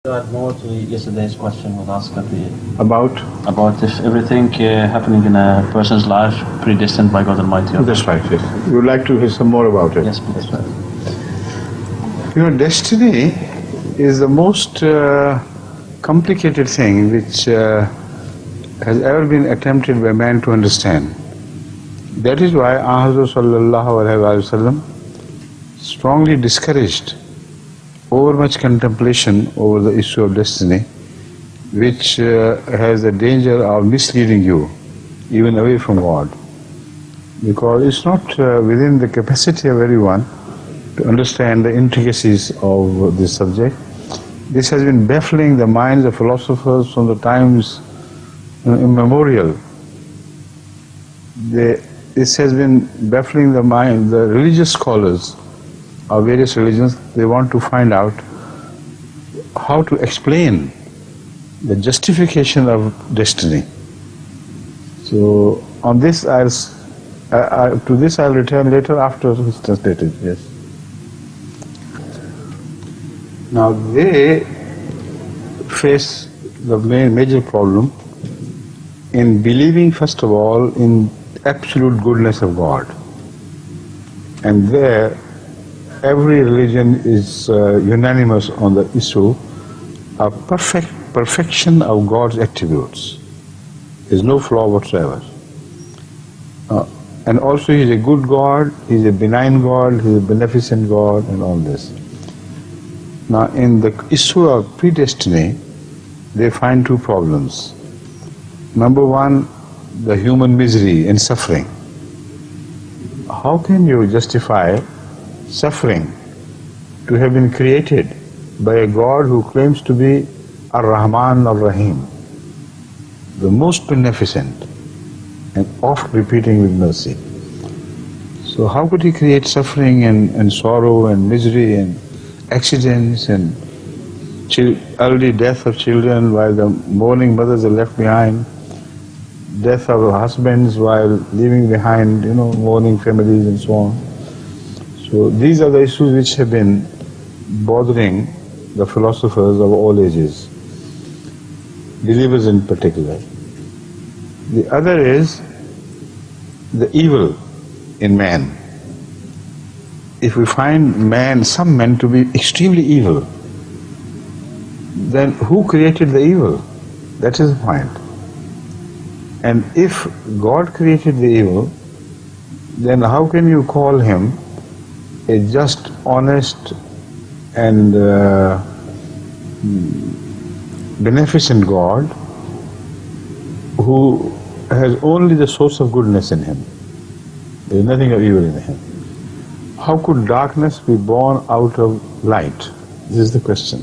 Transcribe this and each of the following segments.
To add more to yesterday's question was asked About if everything happening in a person's life predestined by God Almighty. That's right, yes. You would like to hear some more about it? Yes, please. You know, destiny is the most complicated thing which has ever been attempted by man to understand. That is why Hazrat sallallahu alaihi wasallam strongly discouraged overmuch contemplation over the issue of destiny, which has the danger of misleading you even away from God, because it's not within the capacity of everyone to understand the intricacies of this subject. This has been baffling the minds of philosophers from the times immemorial. This has been baffling the mind, the religious scholars of various religions. They want to find out how to explain the justification of destiny. So on this to this I'll return later after it's translated. Yes. Now they face the major problem in believing, first of all, in absolute goodness of God, and there every religion is unanimous on the issue of perfection of God's attributes. There is no flaw whatsoever. And also He is a good God, He is a benign God, He is a beneficent God, and all this. Now in the issue of predestiny, they find two problems. Number one, the human misery and suffering. How can you justify suffering to have been created by a God who claims to be Ar-Rahman Ar-Rahim, the most beneficent and oft repeating with mercy? So how could He create suffering and sorrow and misery and accidents and early death of children while the mourning mothers are left behind, death of husbands while leaving behind, mourning families and so on? So these are the issues which have been bothering the philosophers of all ages, believers in particular. The other is the evil in man. If we find some men to be extremely evil, then who created the evil? That is the point. And if God created the evil, then how can you call Him a just, honest, and beneficent God who has only the source of goodness in Him? There is nothing of evil in Him. How could darkness be born out of light? This is the question.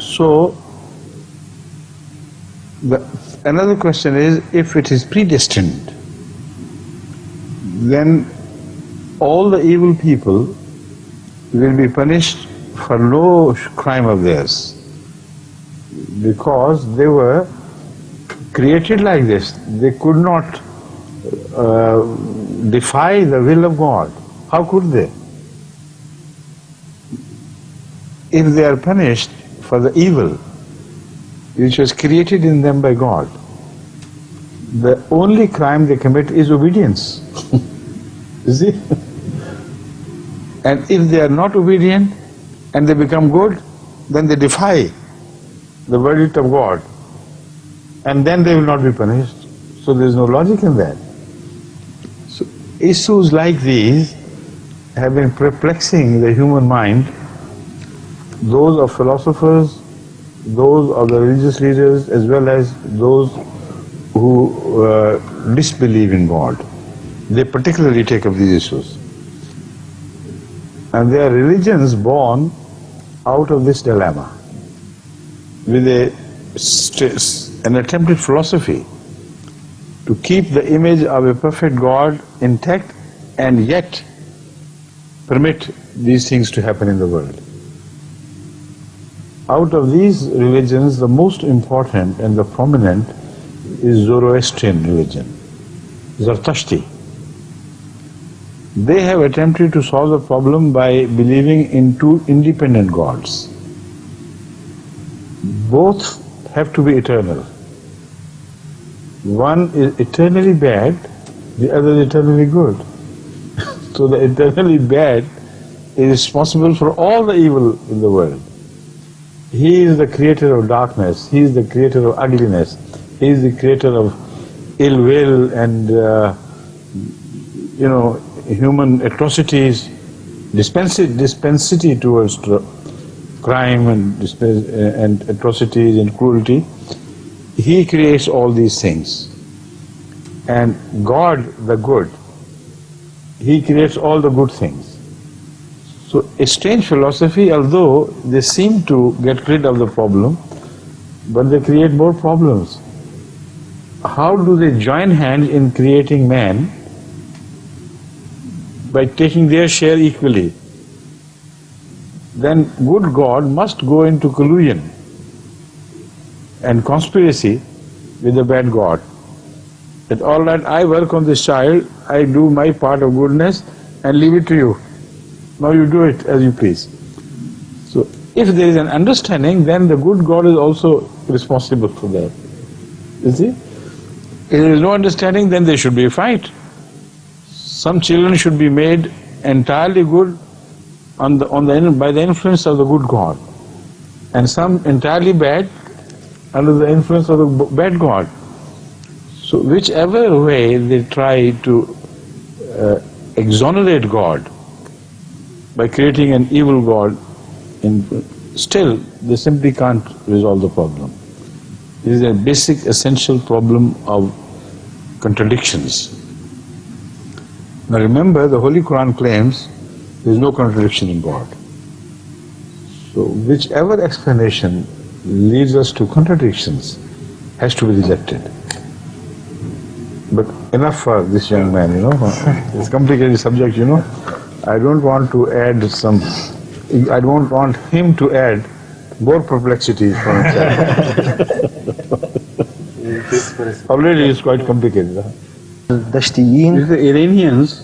So, another question is, if it is predestined, then all the evil people will be punished for no crime of theirs, because they were created like this. They could not defy the will of God. How could they? If they are punished for the evil which was created in them by God, the only crime they commit is obedience. You see? And if they are not obedient and they become good, then they defy the verdict of God, and then they will not be punished. So there is no logic in that. So issues like these have been perplexing the human mind, those of philosophers, those of the religious leaders, as well as those who disbelieve in God. They particularly take up these issues. And there are religions born out of this dilemma, with an attempted philosophy to keep the image of a perfect God intact and yet permit these things to happen in the world. Out of these religions, the most important and the prominent is Zoroastrian religion, Zarathushtri. They have attempted to solve the problem by believing in two independent gods. both have to be eternal. One is eternally bad, the other is eternally good. So the eternally bad is responsible for all the evil in the world. He is the creator of darkness, he is the creator of ugliness, he is the creator of ill will and human atrocities, dispensity towards crime and atrocities and cruelty. He creates all these things. And God, the good, He creates all the good things. So a strange philosophy, although they seem to get rid of the problem, but they create more problems. How do they join hands in creating man? By taking their share equally. Then good God must go into collusion and conspiracy with the bad God. That all right, I work on this child, I do my part of goodness and leave it to you. Now you do it as you please. So if there is an understanding, then the good God is also responsible for that. You see? If there is no understanding, then there should be a fight. Some children should be made entirely good by the influence of the good God, and some entirely bad under the influence of the bad God. So whichever way they try to exonerate God by creating an evil God, still they simply can't resolve the problem. This is a basic essential problem of contradictions. Now remember, the Holy Quran claims there is no contradiction in God. So whichever explanation leads us to contradictions has to be rejected. But enough for this young man, it's a complicated subject, I don't want him to add more perplexity for himself. Already it's quite complicated. The Iranians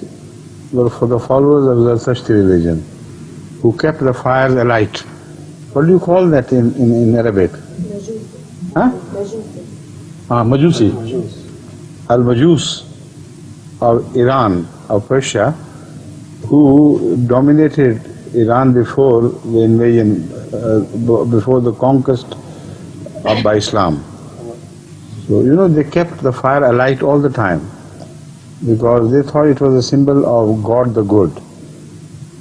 were for the followers of the Zoroastrian religion, who kept the fires alight. What do you call that in Arabic? Majusi. Al-Majus of Iran, of Persia, who dominated Iran before the invasion, before the conquest by Islam. So, they kept the fire alight all the time, because they thought it was a symbol of God the good,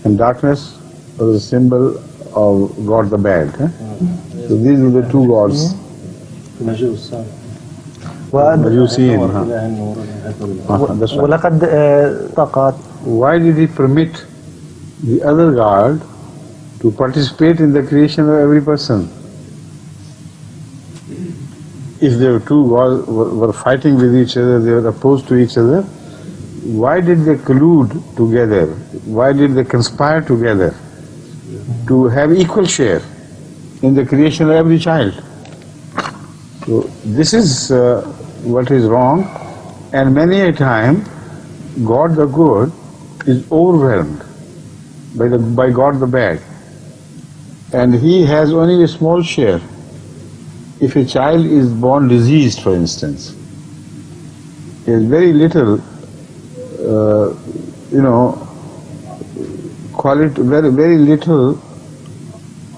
and darkness was a symbol of God the bad. So these were the two gods. Why did he permit the other God to participate in the creation of every person? If there were two gods were fighting with each other, they were opposed to each other, why did they collude together? Why did they conspire together to have equal share in the creation of every child? So this is what is wrong, and many a time God the good is overwhelmed by God the bad, and he has only a small share. If a child is born diseased, for instance, there is very little, very little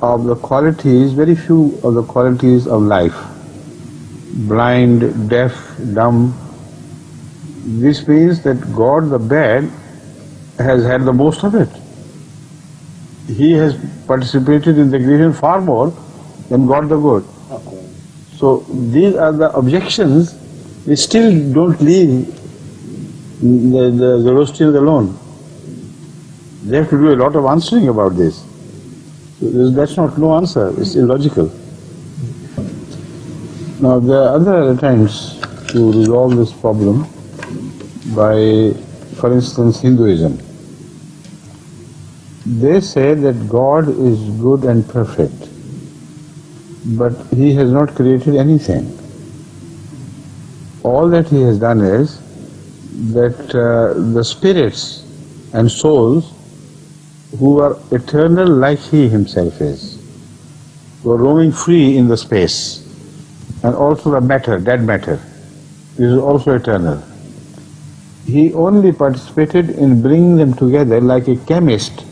of the qualities, very few of the qualities of life. Blind, deaf, dumb. This means that God the bad has had the most of it. He has participated in the creation far more than God the good. So these are the objections which still don't leave the Zoroastrians alone. They have to do a lot of answering about this. So that's not no answer, it's illogical. Now there are other attempts to resolve this problem by, for instance, Hinduism. They say that God is good and perfect, but He has not created anything. All that He has done is that the spirits and souls who are eternal like He Himself is, were roaming free in the space. And also the matter, dead matter, is also eternal. He only participated in bringing them together like a chemist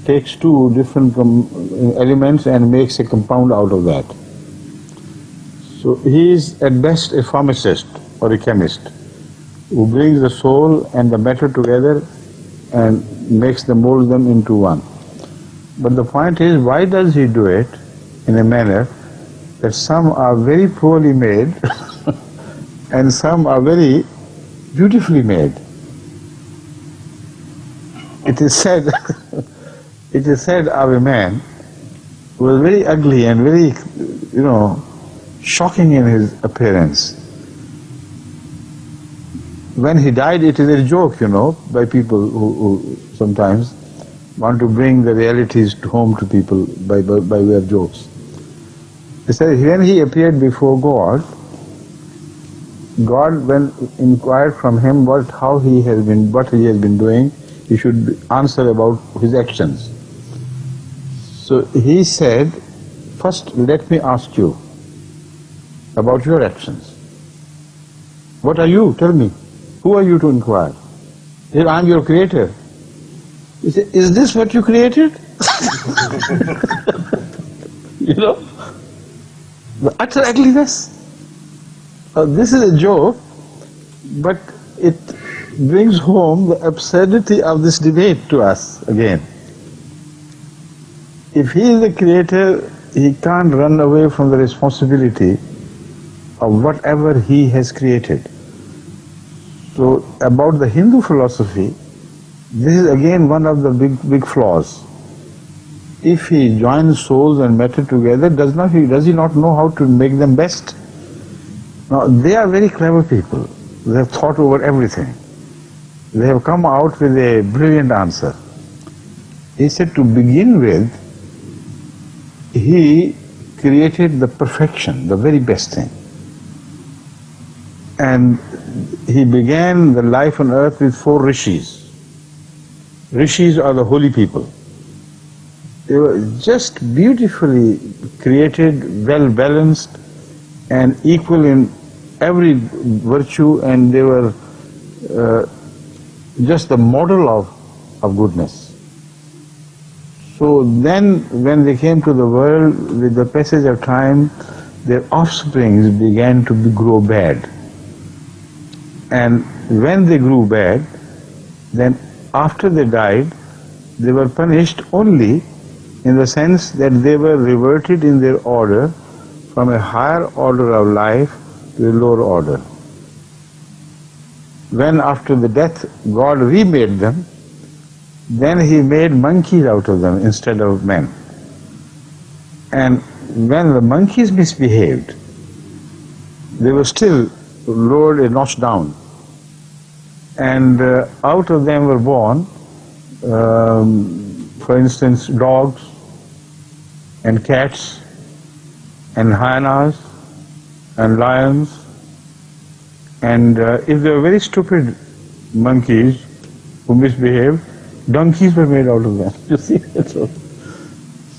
takes two different elements and makes a compound out of that. So he is at best a pharmacist or a chemist who brings the soul and the matter together and molds them into one. But the point is, why does he do it in a manner that some are very poorly made and some are very beautifully made? It is said of a man who was very ugly and very, shocking in his appearance. When he died, it is a joke, by people who sometimes want to bring the realities home to people by way of jokes. He said when he appeared before God, when inquired from him what he has been doing, he should answer about his actions. So he said, first let me ask you about your actions. What are you? Tell me. Who are you to inquire? He said, I'm your creator. He said, is this what you created? The utter ugliness. This is a joke, but it brings home the absurdity of this debate to us again. If he is the creator, he can't run away from the responsibility of whatever he has created. So about the Hindu philosophy, this is again one of the big flaws. If he joins souls and matter together, does he not know how to make them best? Now, they are very clever people. They have thought over everything. They have come out with a brilliant answer. He said to begin with, he created the perfection, the very best thing. And he began the life on earth with 4 rishis. Rishis are the holy people. They were just beautifully created, well balanced, and equal in every virtue, and they were just the model of goodness. So then when they came to the world, with the passage of time, their offsprings began to grow bad. And when they grew bad, then after they died, they were punished only in the sense that they were reverted in their order from a higher order of life to a lower order. When after the death God remade them, then he made monkeys out of them instead of men. And when the monkeys misbehaved, they were still lowered a notch down. And out of them were born, for instance, dogs and cats and hyenas and lions. And if they were very stupid monkeys who misbehaved, donkeys were made out of them. You see?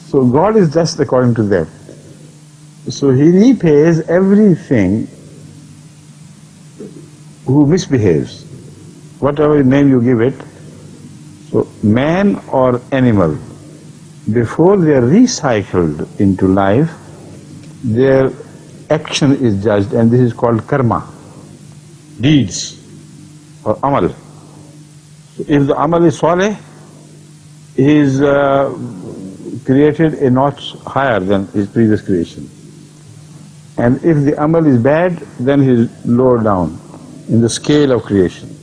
So God is just according to them. So he repays everything who misbehaves, whatever name you give it. So man or animal, before they are recycled into life, their action is judged, and this is called karma, deeds or amal. So if the amal is saleh, he is created a notch higher than his previous creation. And if the amal is bad, then he is lower down in the scale of creation,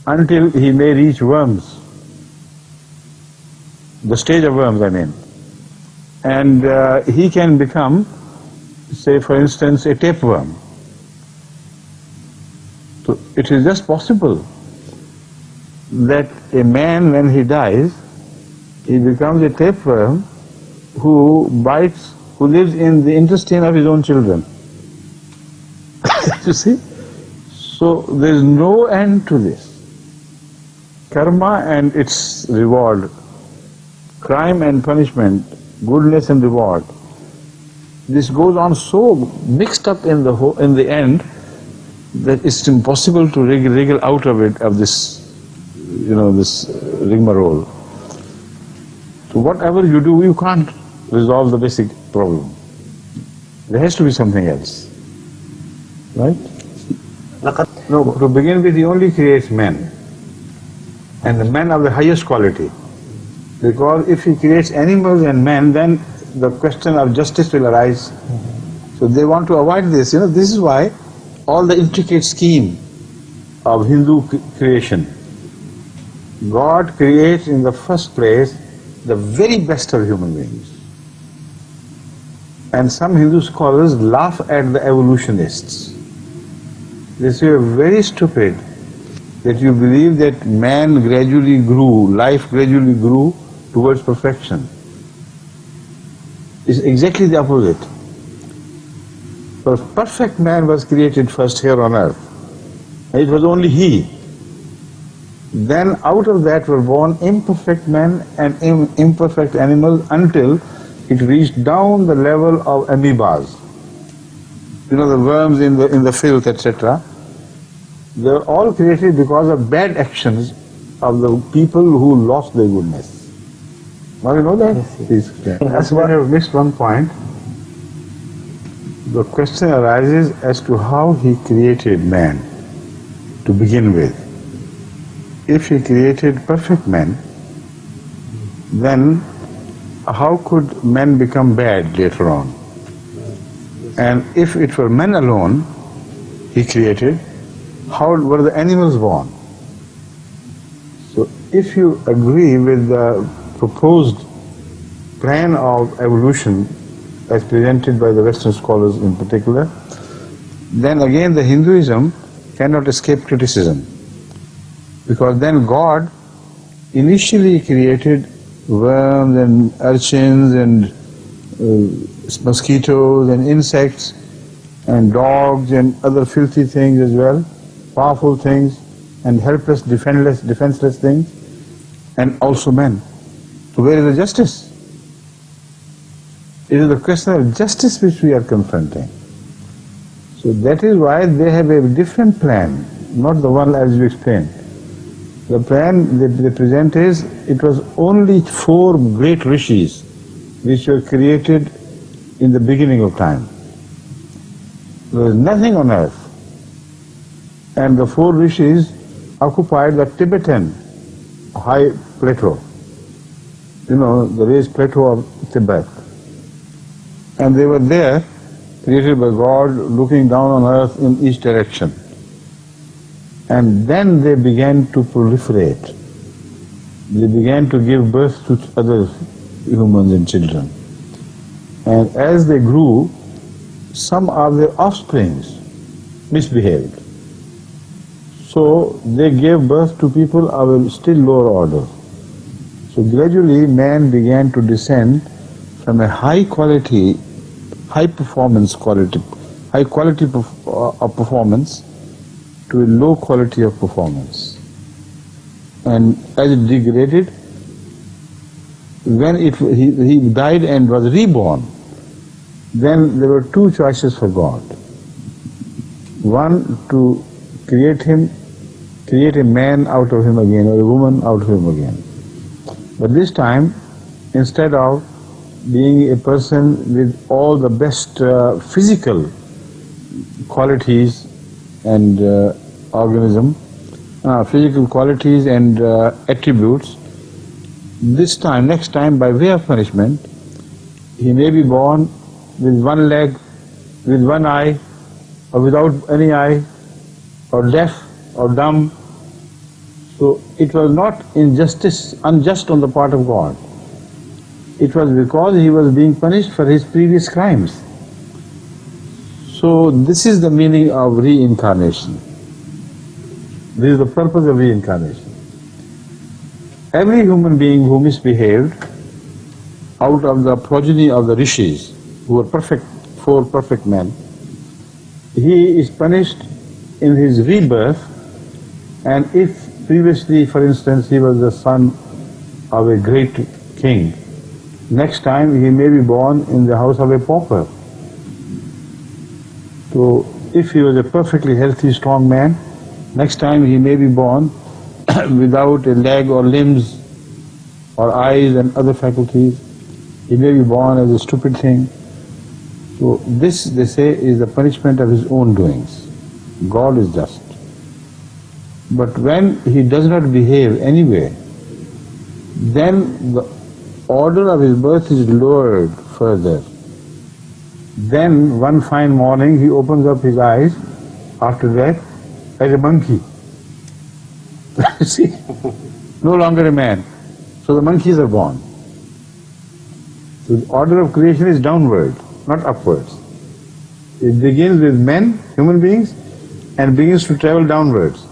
until he may reach worms, the stage of worms, I mean. And he can become, say for instance, a tapeworm. So it is just possible that a man, when he dies, he becomes a tapeworm who lives in the intestine of his own children. You see? So there is no end to this. Karma and its reward, crime and punishment, goodness and reward, this goes on so mixed up in the end that it's impossible to wriggle out of it, of this, this rigmarole. So whatever you do, you can't resolve the basic problem. There has to be something else, right? No, to begin with, he only creates men, and the men of the highest quality. Because if he creates animals and men, then the question of justice will arise. So they want to avoid this. This is why all the intricate scheme of Hindu creation. God creates in the first place the very best of human beings. And some Hindu scholars laugh at the evolutionists. They say, you're very stupid that you believe that man gradually grew, life gradually grew towards perfection. It's exactly the opposite. The perfect man was created first here on earth. And it was only he. Then out of that were born imperfect men and imperfect animals until it reached down the level of amoebas. The worms in the filth, etc. They were all created because of bad actions of the people who lost their goodness. Now you know that? Yes. That's why I have missed one point. The question arises as to how he created man to begin with. If he created perfect men, then how could men become bad later on? And if it were men alone he created, how were the animals born? So if you agree with the proposed plan of evolution as presented by the Western scholars in particular, then again the Hinduism cannot escape criticism. Because then God initially created worms and urchins and mosquitoes and insects and dogs and other filthy things as well, powerful things and helpless, defenseless things, and also men. So where is the justice? It is the question of justice which we are confronting. So that is why they have a different plan, not the one as you explained. The plan they present is, it was only 4 great rishis which were created in the beginning of time. There was nothing on earth. And the 4 rishis occupied the Tibetan high plateau, the raised plateau of Tibet. And they were there, created by God, looking down on earth in each direction. And then they began to proliferate. They began to give birth to other humans and children. And as they grew, some of their offsprings misbehaved. So they gave birth to people of a still lower order. So gradually man began to descend from a high quality of performance to a low quality of performance. And as it degraded, when he died and was reborn, then there were 2 choices for God. One, to create a man out of him again, or a woman out of him again. But this time, instead of being a person with all the best physical qualities and physical qualities and attributes, next time, by way of punishment, he may be born with 1 leg, with 1 eye, or without any eye, or deaf, or dumb. So it was not unjust on the part of God. It was because he was being punished for his previous crimes. So this is the meaning of reincarnation. This is the purpose of reincarnation. Every human being who misbehaved out of the progeny of the rishis, who were 4 perfect men, he is punished in his rebirth. And if previously, for instance, he was the son of a great king, next time he may be born in the house of a pauper. So if he was a perfectly healthy, strong man, next time he may be born without a leg or limbs or eyes and other faculties. He may be born as a stupid thing. So this, they say, is the punishment of his own doings. God is just. But when he does not behave anyway, then the order of his birth is lowered further. Then one fine morning he opens up his eyes after that as a monkey. See, no longer a man. So the monkeys are born. So the order of creation is downward, not upwards. It begins with men, human beings, and begins to travel downwards.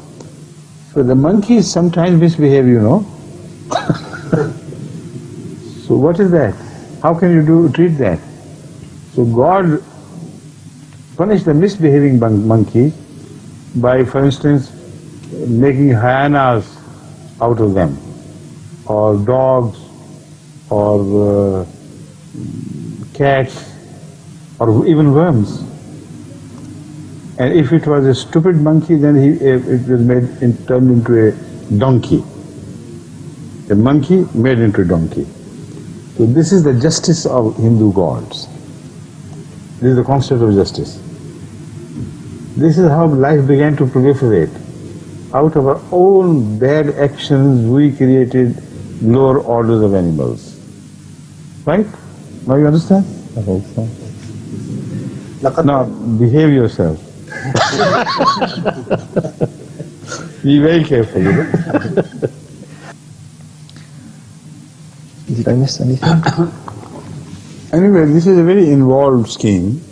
So the monkeys sometimes misbehave, you know. So what is that? How can you treat that? So God punished the misbehaving monkey by, for instance, making hyenas out of them, or dogs, or cats, or even worms. And if it was a stupid monkey, then it was turned into a donkey. A monkey made into a donkey. So this is the justice of Hindu gods. This is the concept of justice. This is how life began to proliferate. Out of our own bad actions, we created lower orders of animals. Right? Now you understand? I hope so. Now behave yourself. Be very careful. You know? Did I miss anything? Anyway, this is a very involved scheme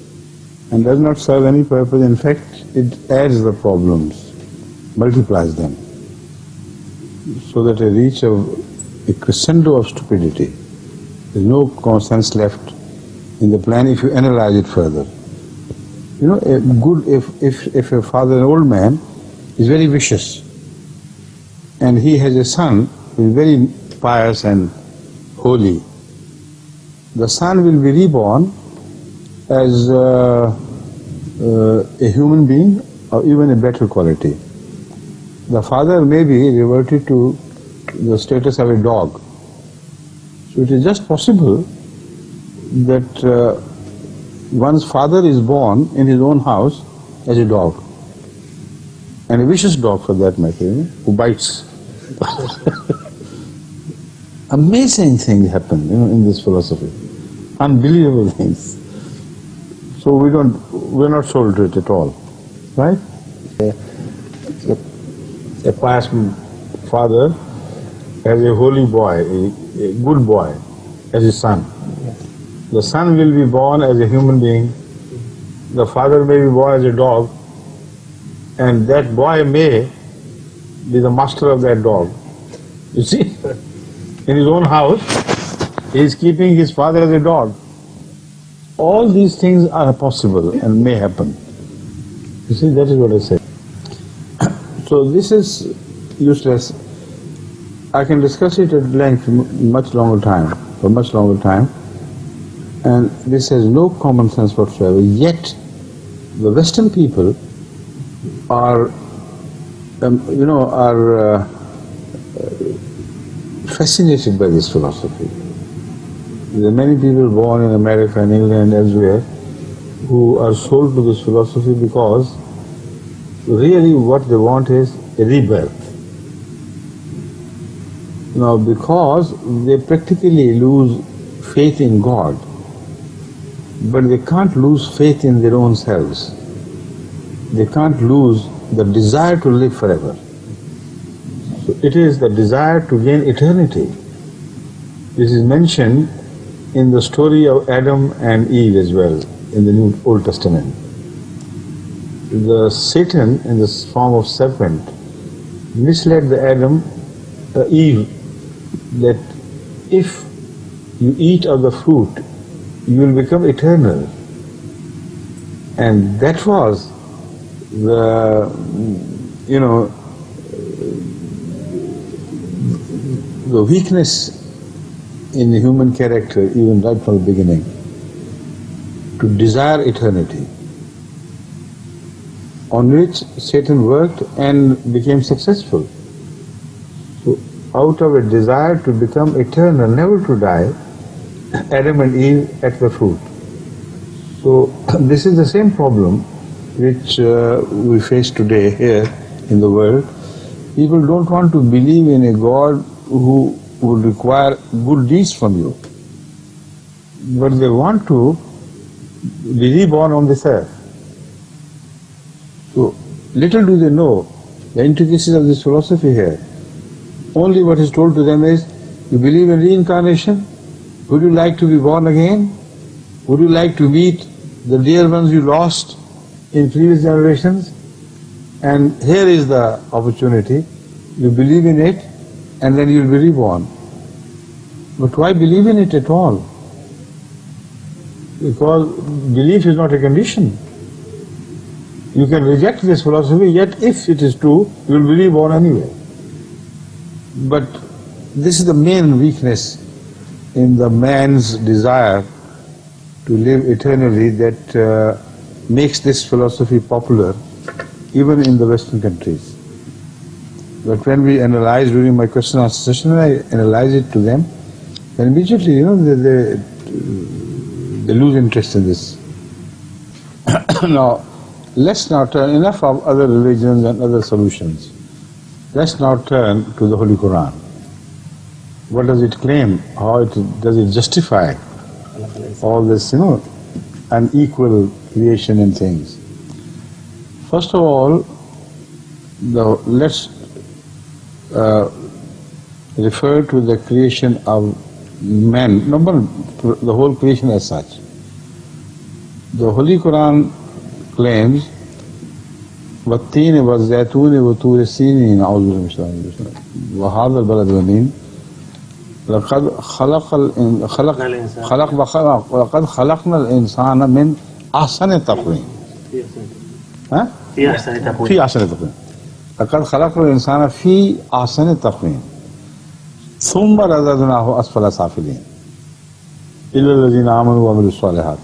and does not serve any purpose. In fact, it adds the problems, multiplies them, so that they reach a crescendo of stupidity. There is no sense left in the plan if you analyze it further. You know, if a father, an old man, is very vicious, and he has a son who is very pious and holy, the son will be reborn as a human being or even a better quality. The father may be reverted to the status of a dog. So it is just possible that one's father is born in his own house as a dog, and a vicious dog for that matter, you know, who bites. Amazing things happen, you know, in this philosophy. Unbelievable things. So we're not sold to it at all, right? A pious father has a holy boy, a good boy, as his son. The son will be born as a human being. The father may be born as a dog, and that boy may be the master of that dog. You see? In his own house, he is keeping his father as a dog. All these things are possible and may happen. You see, that is what I said. So this is useless. I can discuss it at length for much longer time. And this has no common sense whatsoever. Yet, the Western people are, fascinated by this philosophy. There are many people born in America and England and elsewhere who are sold to this philosophy because really what they want is a rebirth. Now, because they practically lose faith in God, but they can't lose faith in their own selves. They can't lose the desire to live forever. So it is the desire to gain eternity. This is mentioned in the story of Adam and Eve as well, in the Old Testament. The Satan, in the form of serpent, misled Eve, that if you eat of the fruit, you will become eternal. And that was the weakness in the human character, even right from the beginning, to desire eternity. on which Satan worked and became successful. So out of a desire to become eternal, never to die, Adam and Eve ate the fruit. So this is the same problem which we face today here in the world. People don't want to believe in a God who would require good deeds from you, but they want to be reborn on this earth. So little do they know the intricacies of this philosophy here. Only what is told to them is, you believe in reincarnation? Would you like to be born again? Would you like to meet the dear ones you lost in previous generations? And here is the opportunity. You believe in it and then you'll be reborn. But why believe in it at all? Because belief is not a condition. You can reject this philosophy, yet if it is true, you will be reborn anyway. But this is the main weakness in the man's desire to live eternally that makes this philosophy popular even in the Western countries. But when we analyze during my question answer session, I analyze it to them, then immediately, they lose interest in this. Now, let's now turn, enough of other religions and other solutions. Let's now turn to the Holy Quran. What does it claim? How does it justify all this, unequal creation and things? First of all, let's refer to the creation of man, not the whole creation as such. The Holy Quran claims, وَالتِّينِ وَالزَّيْتُونِ وَطُورِ سِينِينَ أَعُوذُ بِاللَّهِ مِنَ الشَّيْطَانِ الرَّجِيمِ وَهَذَا الْبَلَدِ الْأَمِينِ لَقَدْ خَلَقْنَا الْإِنسَانَ مِنْ أَحْسَنِ تَقْوِيمٍ في أحسن تقويم لقد خلقنا الإنسان في أحسن تقويم ثم رددناه أسفل سافلين إلا الذين آمنوا وعملوا الصالحات.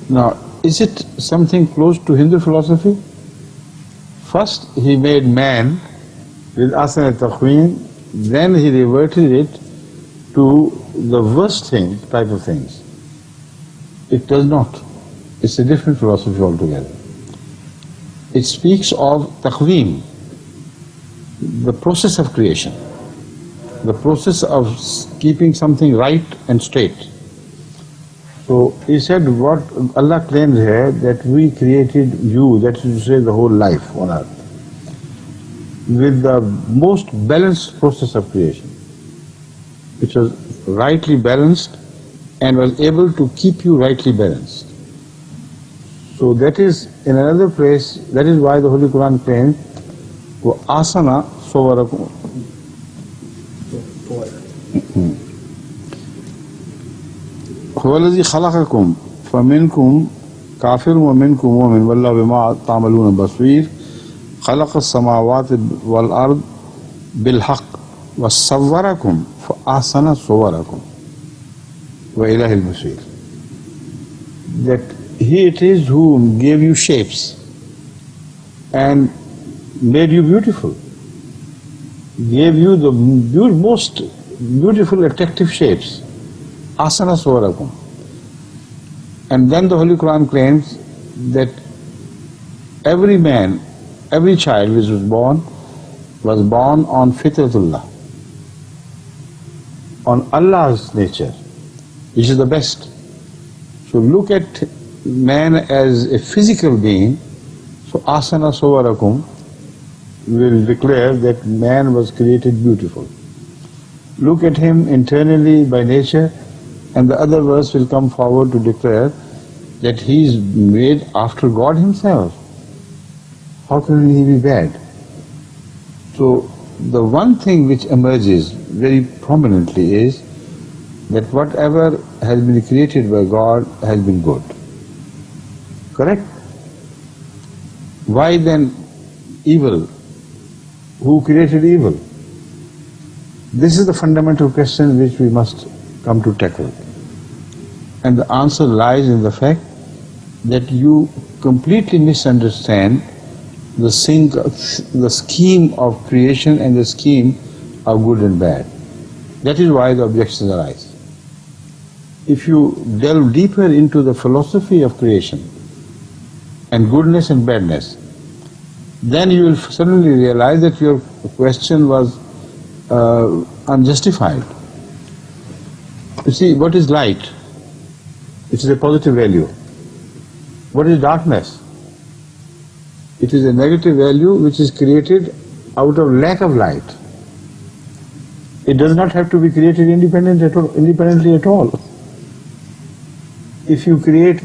Now, is it something close to Hindu philosophy? First he made man with أحسن تقويم, then he reverted it to the worst type of things. It does not. It's a different philosophy altogether. It speaks of taqweem, the process of creation, the process of keeping something right and straight. So he said what Allah claims here, that we created you, that is to say the whole life on earth, with the most balanced process of creation, which was rightly balanced and was able to keep you rightly balanced. So that is in another place, that is why the Holy Quran claims, asana sawarakum. Huwallazi khalaqakum faminkum kafirun wa minkum mu'min wallahu bima ta'maluna basir khalaqa as-samawati wal ard bil haqq wa sawwarakum fa ahsana suwarakum wa ilayhi al-masir. That He it is who gave you shapes and made you beautiful, gave you the most beautiful, attractive shapes. Asana Swarakum. And then the Holy Quran claims that every man, every child which was born on Fitratullah, on Allah's nature, which is the best. So look at man as a physical being, so Asana Sawarakum will declare that man was created beautiful. Look at him internally by nature, and the other verse will come forward to declare that he is made after God himself. How can he be bad? So the one thing which emerges very prominently is that whatever has been created by God has been good. Correct? Why then evil? Who created evil? This is the fundamental question which we must come to tackle. And the answer lies in the fact that you completely misunderstand the scheme of creation and the scheme of good and bad. That is why the objections arise. If you delve deeper into the philosophy of creation and goodness and badness, then you will suddenly realize that your question was unjustified. You see, what is light? It is a positive value. What is darkness? It is a negative value which is created out of lack of light. It does not have to be created independently at all. If you create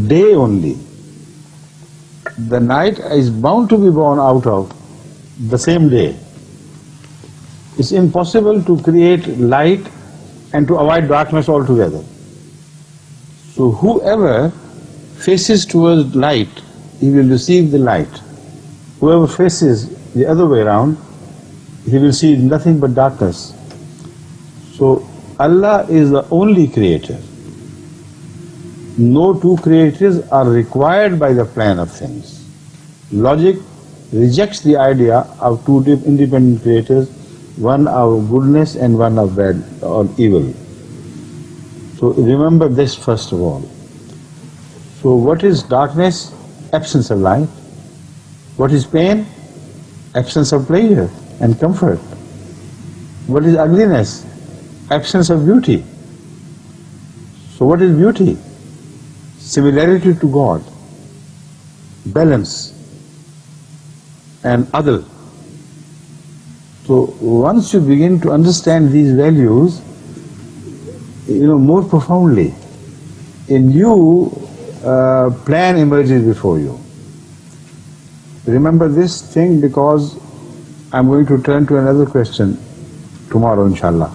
day only, the night is bound to be born out of the same day. It's impossible to create light and to avoid darkness altogether. So whoever faces towards light, he will receive the light. Whoever faces the other way around, he will see nothing but darkness. So Allah is the only creator. No two creators are required by the plan of things. Logic rejects the idea of two independent creators, one of goodness and one of bad or evil. So remember this first of all. So what is darkness? Absence of light. What is pain? Absence of pleasure and comfort. What is ugliness? Absence of beauty. So what is beauty? Similarity to God, balance, and other. So once you begin to understand these values, more profoundly, a new plan emerges before you. Remember this thing, because I'm going to turn to another question tomorrow, inshallah.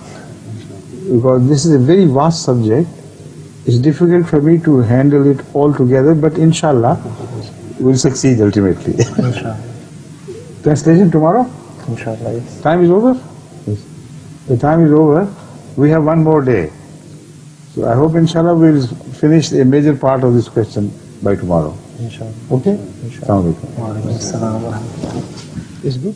Because this is a very vast subject. It's difficult for me to handle it all together, but inshallah, we'll succeed ultimately. Inshallah. Translation tomorrow? Inshallah, yes. Time is over? Yes. The time is over. We have one more day. So I hope inshallah we'll finish a major part of this question by tomorrow. Inshallah. Okay? Inshallah. Assalamu alaikum. Wa alaikum assalam wa rahmatullah. It's good.